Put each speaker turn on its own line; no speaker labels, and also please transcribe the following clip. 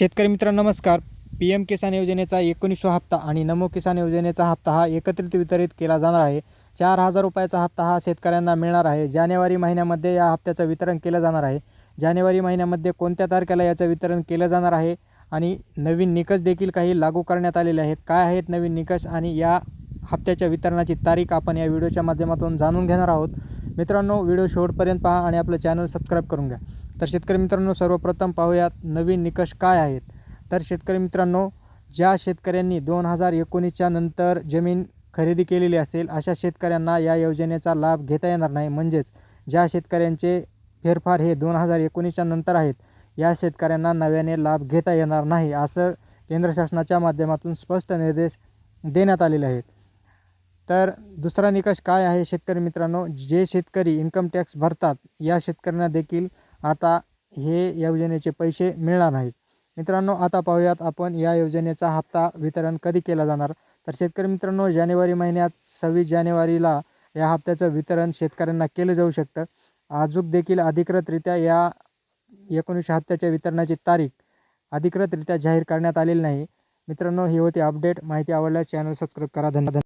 शेतकरी मित्रांनो नमस्कार. PM किसान योजनेचा 19वा हप्ता आणि नमो किसान योजनेचा हप्ता हा एकत्रित वितरित केला जाणार आहे. 4,000 रुपयाचा हप्ता हा शेतकऱ्यांना मिळणार आहे. जानेवारी महिन्यामध्ये या हप्त्याचं वितरण केलं जाणार आहे. जानेवारी महिन्यामध्ये कोणत्या तारखेला याचं वितरण केलं जाणार आहे आणि नवीन निकष देखील काही लागू करण्यात आलेले आहेत. काय आहेत नवीन निकष आणि या हप्त्याच्या वितरणाची तारीख आपण या व्हिडिओच्या माध्यमातून जाणून घेणार आहोत. मित्रांनो, व्हिडिओ शेवटपर्यंत पहा आणि आपलं चॅनल सबस्क्राईब करून घ्या. तर शेतकरी मित्रांनो, सर्वप्रथम पाहूयात नवीन निकष काय आहेत. तर शेतकरी मित्रांनो, ज्या शेतकऱ्यांनी 2019च्या नंतर जमीन खरेदी केलेली असेल अशा शेतकऱ्यांना या योजनेचा लाभ घेता येणार नाही. म्हणजेच ज्या शेतकऱ्यांचे फेरफार हे 2019च्या नंतर आहेत या शेतकऱ्यांना नव्याने लाभ घेता येणार नाही, असं केंद्र शासनाच्या माध्यमातून स्पष्ट निर्देश देण्यात आलेले आहेत. तर दुसरा निकष काय आहे शेतकरी मित्रांनो, जे शेतकरी इन्कम टॅक्स भरतात या शेतकऱ्यांना देखील आता हे योजनेचे पैसे मिळणार नाहीत. मित्रांनो, आता पाहूयात आपण या योजनेचा हप्ता वितरण कधी केला जाणार. तर शेतकरी मित्रांनो, जानेवारी महिन्यात 26 जानेवारीला या हप्त्याचं वितरण शेतकऱ्यांना केलं जाऊ शकतं. अजून देखील अधिकृतरित्या या 19 हप्त्याच्या वितरणाची तारीख अधिकृतरित्या जाहीर करण्यात आलेली नाही. मित्रांनो, ही होती अपडेट. माहिती आवडल्यास चॅनल सबस्क्राईब करा. धन्यवाद.